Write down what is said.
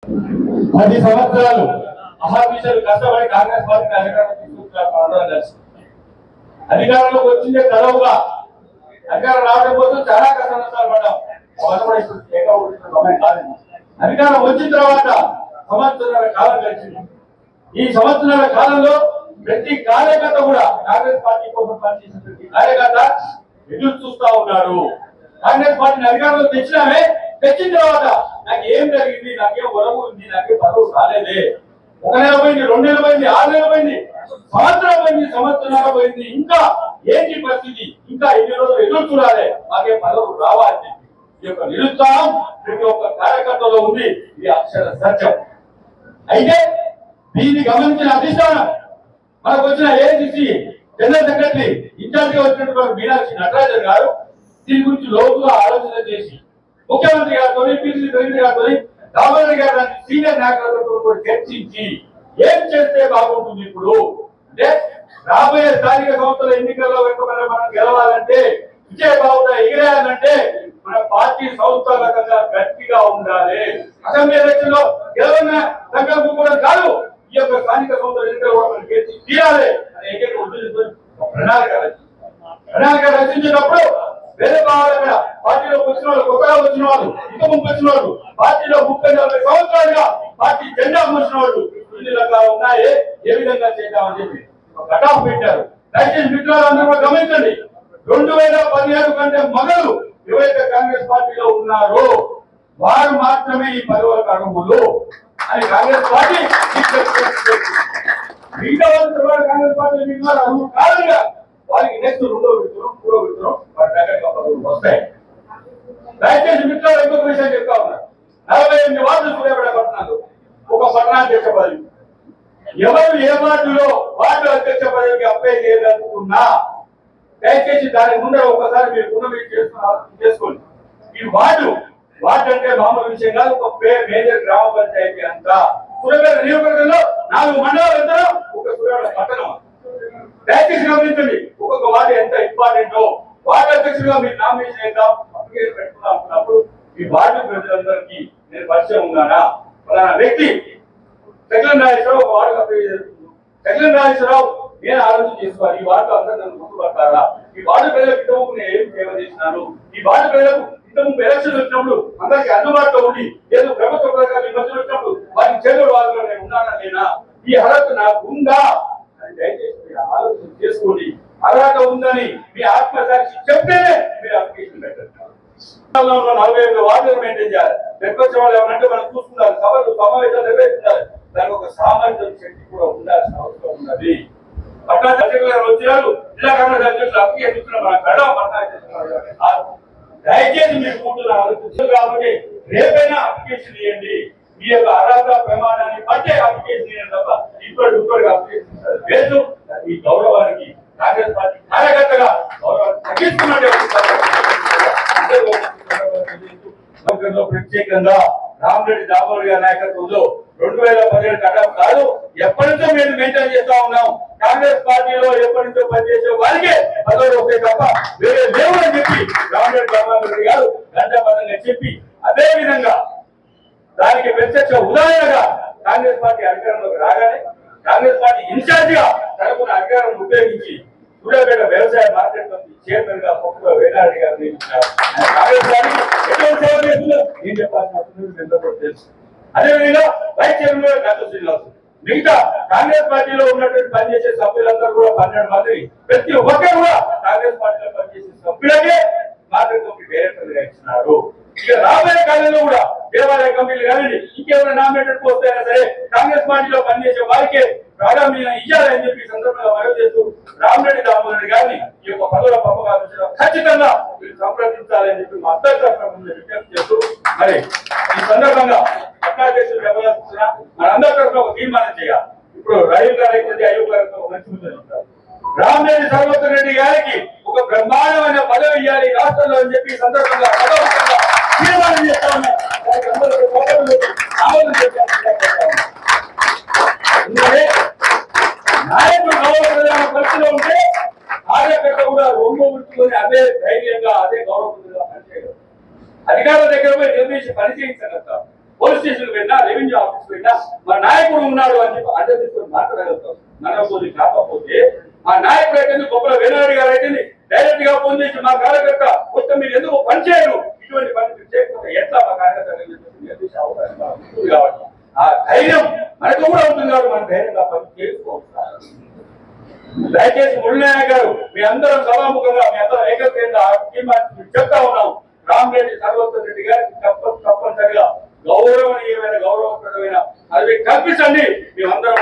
10 సంవత్సరాలు అహర్నిశలు కష్టపడి కాంగ్రెస్ పార్టీ అధికారంలో తీసుకొచ్చారు. అధికారంలోకి వచ్చిందే తడవుగా అధికారం రావడం కోసం చాలా కష్ట నష్టాలు పడ్డాం. అధికారం వచ్చిన తర్వాత సంవత్సరాల కాలం గడిచింది. ఈ సంవత్సరాల కాలంలో ప్రతి కార్యకర్త కూడా కాంగ్రెస్ పార్టీ కోసం పనిచేసిన ప్రతి కార్యకర్త ఎదురు చూస్తా ఉన్నారు. కాంగ్రెస్ పార్టీని అధికారంలో తెచ్చిన తర్వాత నాకు ఏం జరిగింది, నాకేం వరవు ఉంది, నాకేం పదవు రాలేదే. 1 నెల పోయింది, 2 నెలలు పోయింది, 6 నెలలు పోయింది, సంవత్సరం పోయింది, సంవత్సరాలు పోయింది, ఇంకా ఏంటి పరిస్థితి, ఇంకా ఎన్ని రోజులు ఎదురు చూడాలి, మాకేం పదవులు రావాలి. ఈ యొక్క నిరుత్సాహం ప్రతి ఒక్క కార్యకర్తలో ఉంది. ఇది అక్షర సత్యం. అయితే దీన్ని గమనించిన అధిష్టానం మనకు వచ్చిన ఏఐసిసి జనరల్ సెక్రటరీ ఇన్ఛార్జిగా వచ్చినటువంటి మీనాక్షి నటరాజన్ గారు దీని గురించి లోతుగా ఆలోచన చేసి ముఖ్యమంత్రి గారితో, పిసిసి ప్రెసిడెంట్ గారితో, రామరెడ్డి గారు లాంటి సీనియర్ నాయకులతో కూడా చర్చించి ఏం చేస్తే బాగుంటుంది. ఇప్పుడు అంటే రాబోయే స్థానిక సంస్థల ఎన్నికల్లో మనం గెలవాలంటే, విజయ బావుట ఎగిరేయాలంటే మన పార్టీ సంస్థాగతంగా గట్టిగా ఉండాలి. అసెంబ్లీ ఎలక్షన్ లో గెలవన్న సంకల్పం కూడా కాదు, ఈ యొక్క స్థానిక సంస్థల ఎన్నికలు కూడా మనం గెలిచి తీరాలి అనే ఏకైక ఉద్దేశంతో ప్రణాళిక రచించినప్పుడు వేరే భావాలు అక్కడ పార్టీలోకి వచ్చిన వాళ్ళు, కొత్తగా వచ్చిన వాళ్ళు, ఇంతకు వచ్చిన వాళ్ళు, పార్టీలో 30-40 సంవత్సరాలుగా పార్టీ జెండా మోసిన వాళ్ళు ఇన్ని రకాలు ఉన్నాయి, ఏ విధంగా చేద్దామని చెప్పి కట్ ఆఫ్ పెట్టారు. దయచేసి మిత్రులందరూ కూడా గమనించండి. 2017 కంటే మొదలు ఎవరైతే కాంగ్రెస్ పార్టీలో ఉన్నారో వారు మాత్రమే ఈ పదవులకు అర్హులు అని కాంగ్రెస్ పార్టీ మిగతా వాళ్ళు కాంగ్రెస్ పార్టీ అర్హులు కారణంగా వారికి నెక్స్ట్ 2వ విడతలు 3వ విడతలు వారి దగ్గర పదవులు వస్తాయి. దయచేసి మిత్రులు ఇంకొక విషయం చెప్తా ఉన్నారు. 48 వార్డులు సూర్యాపేట ఒక పట్టణాధ్యక్ష పదవి, ఎవరు ఏ వార్డులో వార్డు అధ్యక్ష పదవికి అప్లై చేయదలుచుకున్నా దయచేసి దాని ముందర ఒకసారి మీరు పునర్విధి చేసుకోండి. ఈ వార్డు అంటే మామూలు విషయం కాదు. ఒక మేజర్ గ్రామ పంచాయతీ అంతా సూర్యాపేట నియోజకవర్గంలో 4 మండలాలు ఎంత, ఒక సూర్యాపేట పట్టణం. దయచేసి గమనించండి, ఒక్కొక్క వార్డు ఎంత ఇంపార్టెంటో. వార్డు అధ్యక్షుడిగా మీరు నామినేషన్ చేద్దాం, అప్లికేషన్ పెట్టుకుందాం అనుకున్నప్పుడు ఈ వార్డు ప్రజలందరికీ నేను పరిచయం ఉన్నానా, ఫలానా వ్యక్తి సెకండ్ రాజేశ్వరరావు ఒక వార్డు అప్లై చేస్తున్నాను, సెకండ్ రాజేశ్వరరావు నేను ఆలోచన చేసుకోవాలి, ఈ వార్డు అందరూ నన్ను గుర్తుపడతారా, ఈ వార్డు ప్రజలకు ఇంతకు నేను ఏం సేవ చేసినాను, ఈ వార్డు ప్రజలకు ఇంతకు ఎలక్షన్ వచ్చినప్పుడు అందరికి అందుబాటులో ఉండి ఏదో ప్రభుత్వ పథకాలు మధ్యలో వచ్చినప్పుడు వారికి చేదోడు వాదులో నేను ఉన్నానా లేనా, ఈ అర్హత నాకు ఉందా అని దయచేసి మీరు ఆలోచన చేసుకోండి. అర్హత ఉందని మీ ఆత్మసాక్షి చెప్తేనే మీరు అప్లికేషన్ పెట్టండి. 48 వార్డులు మెయింటైన్ చేయాలి. ప్రతిపక్ష వాళ్ళు ఏమనంటే మనం చూసుకుంటారు, సభలు సమావేశాలు నిర్వహించాలి. దానికి ఒక సామర్థ్యం శక్తి కూడా ఉండాల్సిన అవసరం ఉన్నది. పట్టణ అధ్యక్షులు గారు వచ్చినారు, జిల్లా కాంగ్రెస్ అధ్యక్షులు అప్లికేషన్ ఇస్తున్నారు, మన గడవ పట్టణ దయచేసి మీరు కూర్చుని ఆలోచించారు. కాబట్టి రేపైనా అప్లికేషన్ ఇవ్వండి. మీ యొక్క అర్హత ప్రమాణాన్ని బట్టే అప్లికేషన్ ఇవ్వండి తప్ప ఇప్పటికి అప్లికేషన్ లేదు. ఈ గౌరవానికి కాంగ్రెస్ పార్టీ కార్యకర్తగా గౌరవాన్ని తగ్గిస్తున్నట్టు ప్రత్యేకంగా రామరెడ్డి దామోదర్ గారి నాయకత్వంలో 2017 కటాఫ్ కాదు, ఎప్పటి నుంచో మేము మెయింటైన్ చేస్తా ఉన్నాం. కాంగ్రెస్ పార్టీలో ఎప్పటి నుంచో పనిచేసే వారికే పదవులు వస్తాయి తప్ప వేరే లేవు అని చెప్పి రామరెడ్డి దామోదర్ గారు గంటపదంగా చెప్పి, అదే విధంగా దానికి ప్రత్యక్ష ఉదాహరణగా కాంగ్రెస్ పార్టీ అధికారంలోకి రాగానే కాంగ్రెస్ పార్టీ ఇన్ఛార్జిగా తరపున అధికారాన్ని ఉపయోగించి సూర్యాపేట వ్యవసాయ మార్కెట్ కమిటీ చైర్మన్ గా పొక్కుల వేనారెడ్డి గారు నియమించారు. కాంగ్రెస్ పార్టీ ఎటువంటి సేవ చేస్తుందో ఏం చెప్పాల్సిన అవసరం తెలుసు. అదేవిధంగా వైస్ చైర్మన్ గత శ్రీనివాస్, మిగతా కాంగ్రెస్ పార్టీలో ఉన్నటువంటి పనిచేసే సభ్యులందరూ కూడా 12 మంది, ప్రతి ఒక్కరు కూడా కాంగ్రెస్ పార్టీలో పనిచేసే సభ్యులకే మార్కెట్ కమిటీ డైరెక్టర్ గా ఇచ్చినారు. ఇక రాబోయే కాలంలో కూడా దేవాలయ కమిటీలు కానివ్వండి, ఇంకేమైనా నామినేటెడ్ పోస్ట్ అయినా సరే కాంగ్రెస్ పార్టీలో పనిచేసే వారికే ప్రాధాన్యత ఇవ్వాలని చెప్పి సందర్భంగా మనవి చేస్తూ రామరెడ్డి దామోదర్ గారిని ఈ యొక్క పదవుల పంపకాలు ఖచ్చితంగా మీరు సంప్రదించాలని చెప్పి మా అంతర్గతంగా విజ్ఞప్తి చేస్తూ, మరి ఈ సందర్భంగా పట్టాధ్యక్షులు వ్యవహరిస్తున్న మనందరి తరఫున ఒక తీర్మానం చేయాలి. ఇప్పుడు రైలు గారు అయితే అయ్యూబ్ గారితో ఒక మంచి ముద్ర చెప్తారు. రామరెడ్డి సర్వోత్తర రెడ్డి గారికి ఒక బ్రహ్మాండమైన పదవి ఇవ్వాలి రాష్ట్రంలో అని చెప్పి ఈ సందర్భంగా తీర్మానం చేస్తా ఉన్నారు. నాయకుడు గౌరవ పరిస్థితిలో ఉంటే కార్యకర్త కూడా రొమ్ముకొని అదే ధైర్యంగా అదే గౌరవంగా పనిచేయడం. అధికారుల దగ్గర పోయి నిర్ణయించి పనిచేయించగలుగుతాం. పోలీస్ స్టేషన్ వెళ్ళినా, రెవెన్యూ ఆఫీస్ పెట్టినా మా నాయకుడు ఉన్నాడు అని చెప్పి అడ్డ తీసుకొని మాట్లాడగలుగుతాం. నన్నపోతే కాకపోతే మా నాయకుడు అయితే గొప్పల వేనారెడ్డి గారు అయితే డైరెక్ట్ గా ఫోన్ చేసి మా కార్యకర్త మొత్తం మీరు ఎందుకు పని చేయరు, ఇటువంటి పని మీరు చేయకపోతే ఎట్లా మా కార్యకర్త ఉంటుంది కాబట్టి ఆ ధైర్యం మనకు కూడా ఉంటుంది కాబట్టి మన ధైర్యంగా పని చేసుకోవచ్చు. దయచేసి మురళీనాయక్ గారు మీ అందరం సభాముఖంగా మీ అందరం ఏకగ్రీయంగా చెప్తా ఉన్నాం. రామరెడ్డి సర్వోత్తమ్ రెడ్డి గారికి తప్పనిసరిగా గౌరవనీయమైన గౌరవప్రదమైన అది కల్పించండి. మేమందరం